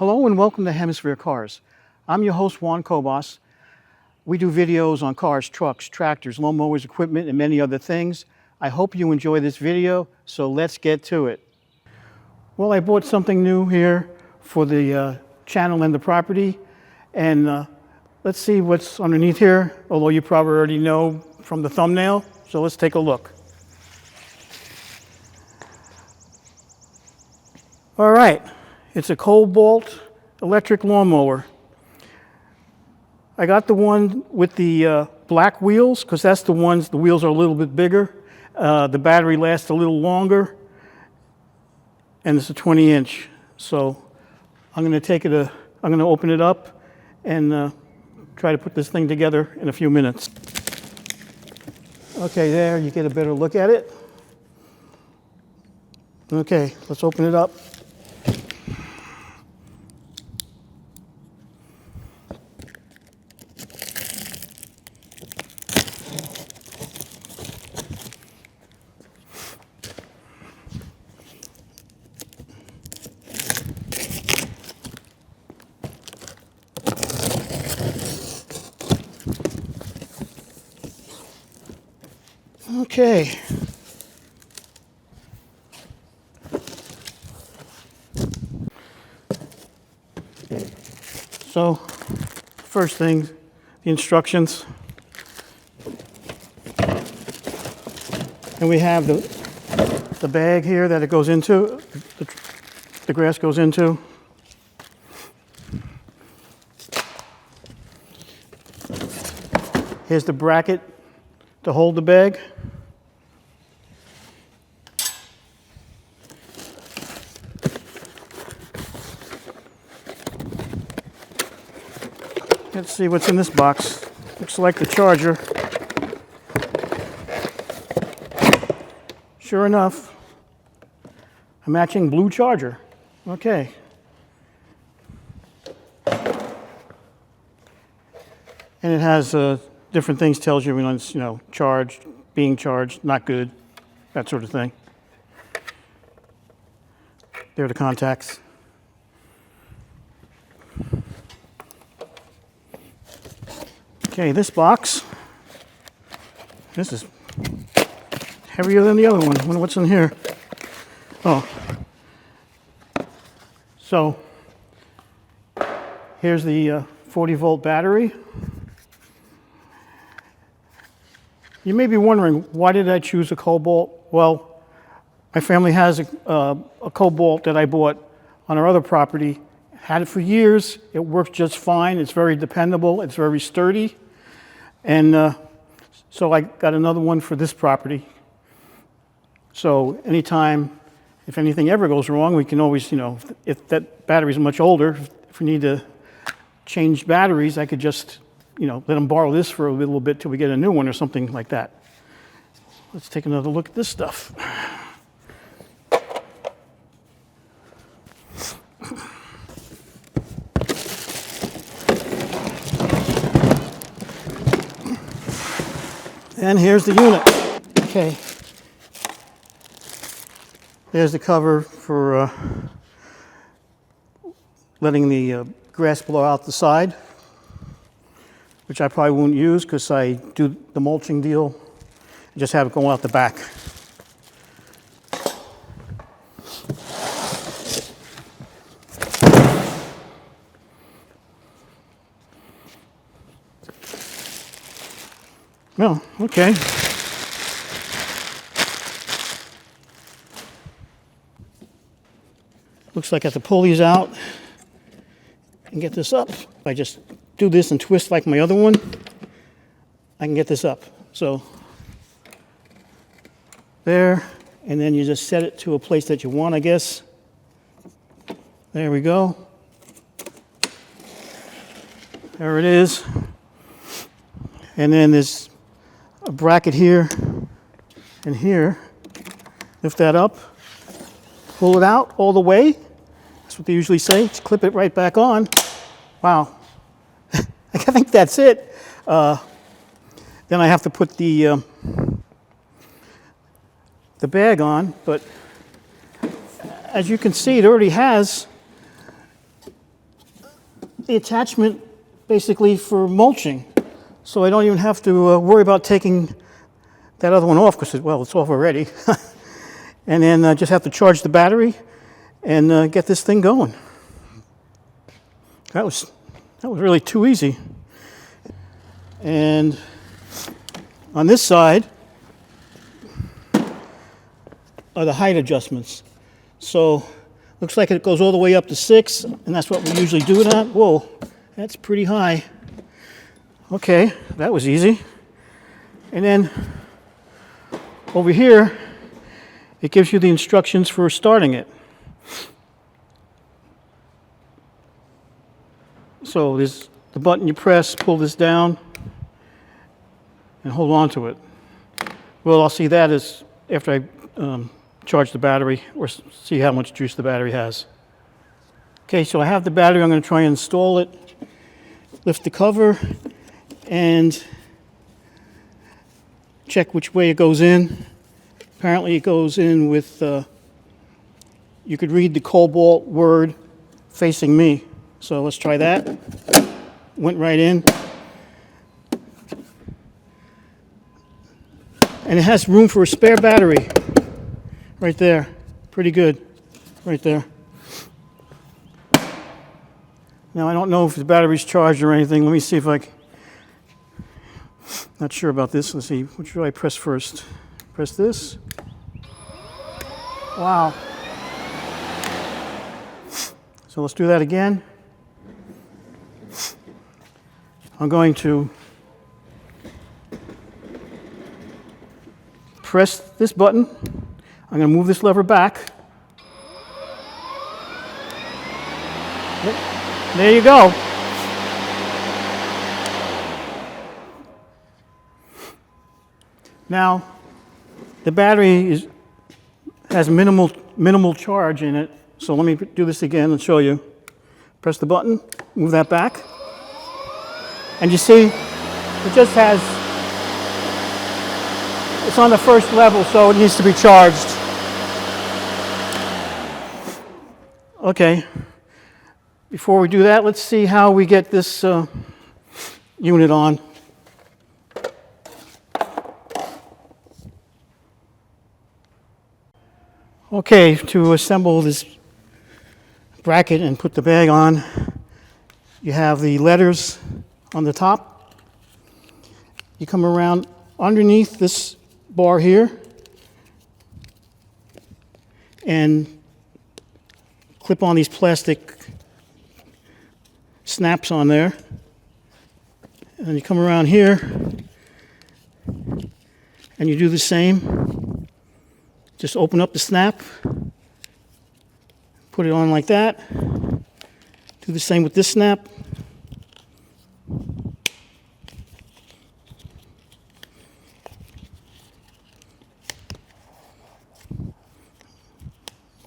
Hello and welcome to Hemisphere Cars. I'm your host, Juan Kobalt. We do videos on cars, trucks, tractors, lawnmowers, equipment, and many other things. I hope you enjoy this video, so let's get to it. Well, I bought something new here for the channel and the property, and let's see what's underneath here, although you probably already know from the thumbnail, so let's take a look. All right, it's a Kobalt electric lawnmower. I got the one with the black wheels because that's the wheels are a little bit bigger. The battery lasts a little longer, and it's a 20-inch. So I'm going to open it up and try to put this thing together in a few minutes. Okay, there you get a better look at it. Okay, let's open it up. Okay. So, first thing, the instructions. And we have the bag here that it goes into, the grass goes into. Here's the bracket to hold the bag. Let's see what's in this box. Looks like the charger. Sure enough, a matching blue charger. Okay. And it has different things, tells you when it's, charged, being charged, not good, that sort of thing. There are the contacts. Okay, this box, this is heavier than the other one. I wonder what's in here. Oh. So, here's the 40-volt battery. You may be wondering, why did I choose a Kobalt? Well, my family has a Kobalt that I bought on our other property. Had it for years. It works just fine. It's very dependable. It's very sturdy. And so I got another one for this property. So anytime, if anything ever goes wrong, we can always, if that battery's much older, if we need to change batteries, I could just, let them borrow this for a little bit till we get a new one or something like that. Let's take another look at this stuff. And here's the unit. Okay. There's the cover for letting the grass blow out the side, which I probably won't use because I do the mulching deal and just have it go out the back. Well, okay. Looks like I have to pull these out and get this up. If I just do this and twist like my other one, I can get this up. So there, and then you just set it to a place that you want, I guess. There we go. There it is. And then there's a bracket here and here. Lift that up, pull it out all the way. That's what they usually say. Just clip it right back on. Wow. I think that's it. Then I have to put the bag on, but as you can see, it already has the attachment basically for mulching. So I don't even have to worry about taking that other one off because, well, it's off already. And then just have to charge the battery and get this thing going. That was really too easy. And on this side are the height adjustments. So looks like it goes all the way up to 6, and that's what we usually do it at. Whoa, that's pretty high. Okay, that was easy. And then over here, it gives you the instructions for starting it. So there's the button you press, pull this down, and hold on to it. Well, I'll see that as after I charge the battery or see how much juice the battery has. Okay, so I have the battery. I'm going to try and install it. Lift the cover and check which way it goes in. Apparently it goes in with, you could read the Kobalt word facing me. So let's try that. Went right in. And it has room for a spare battery. Right there. Pretty good. Right there. Now I don't know if the battery's charged or anything. Let me see if I can. Not sure about this. Let's see. Which should I press first? Press this. Wow. So let's do that again. I'm going to press this button. I'm going to move this lever back. There you go. Now, the battery has minimal charge in it. So let me do this again and show you. Press the button, move that back. And you see, it just has, it's on the first level, so it needs to be charged. Okay, before we do that, let's see how we get this unit on. Okay, to assemble this bracket and put the bag on, you have the letters on the top. You come around underneath this bar here and clip on these plastic snaps on there. And then you come around here and you do the same. Just open up the snap, put it on like that. Do the same with this snap.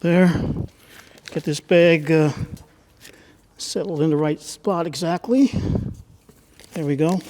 There. Get this bag settled in the right spot exactly. There we go.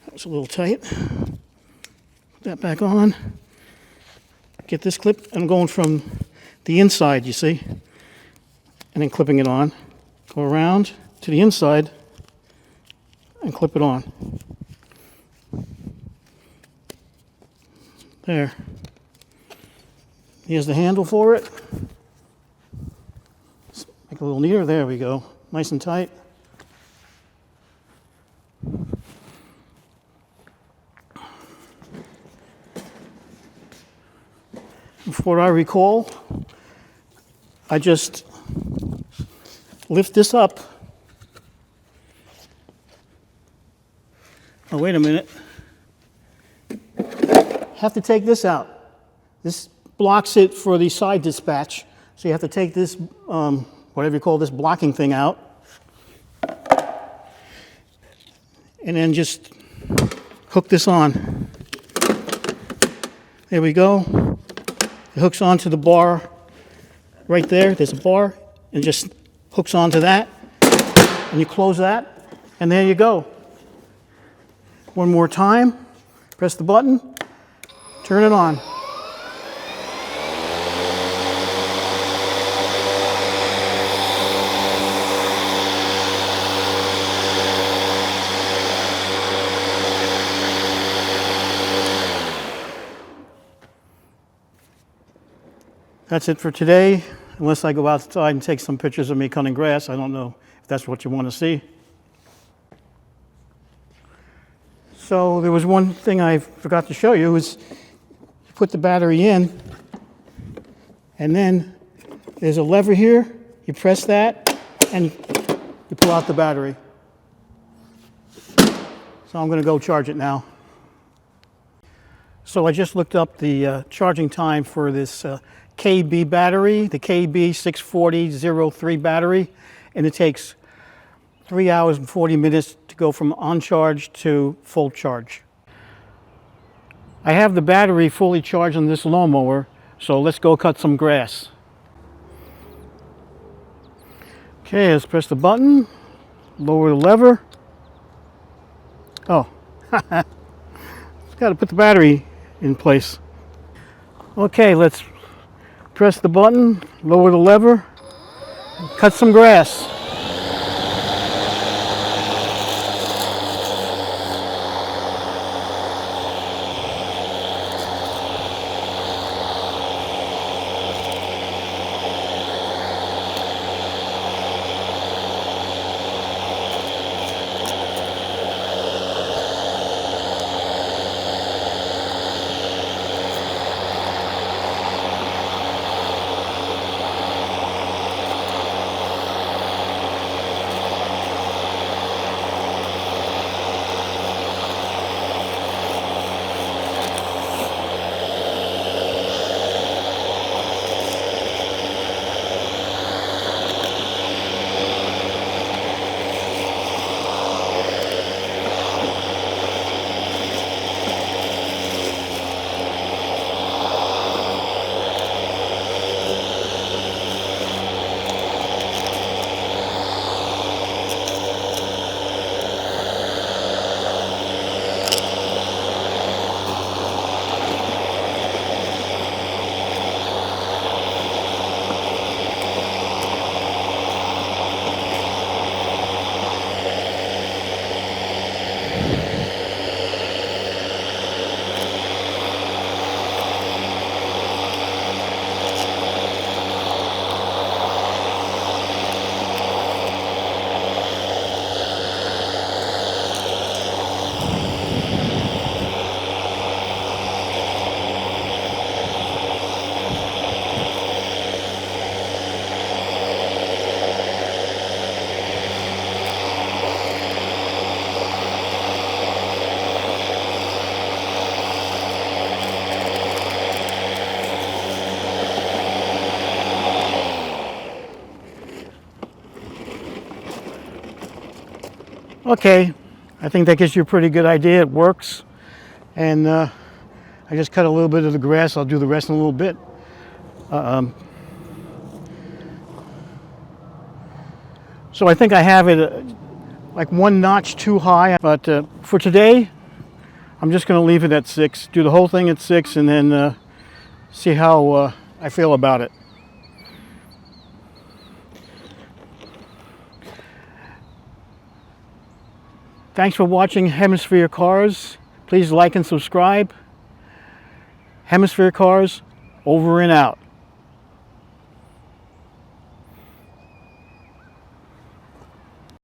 That was a little tight. Put that back on. Get this clip. I'm going from the inside, you see, and then clipping it on. Go around to the inside and clip it on. There. Here's the handle for it. Make it a little neater. There we go. Nice and tight. From what I recall, I just lift this up. Oh, wait a minute. Have to take this out. This blocks it for the side dispatch. So you have to take this, whatever you call this blocking thing out. And then just hook this on. There we go. It hooks onto the bar right there. There's a bar, and just hooks onto that. And you close that, and there you go. One more time. Press the button. Turn it on. That's it for today. Unless I go outside and take some pictures of me cutting grass. I don't know if that's what you want to see. So there was one thing I forgot to show you is you put the battery in, and then there's a lever here. You press that and you pull out the battery. So I'm going to go charge it now. So I just looked up the charging time for this KB battery, the KB64003 battery, and it takes 3 hours and 40 minutes to go from on charge to full charge. I have the battery fully charged on this lawnmower, so let's go cut some grass. Okay, let's press the button, lower the lever. Oh, got to put the battery in place. Okay, let's press the button, lower the lever, cut some grass. Okay, I think that gives you a pretty good idea. It works. And I just cut a little bit of the grass. I'll do the rest in a little bit. So I think I have it like one notch too high. But for today, I'm just going to leave it at 6. Do the whole thing at 6 and then see how I feel about it. Thanks for watching Hemisphere Cars. Please like and subscribe. Hemisphere Cars, over and out.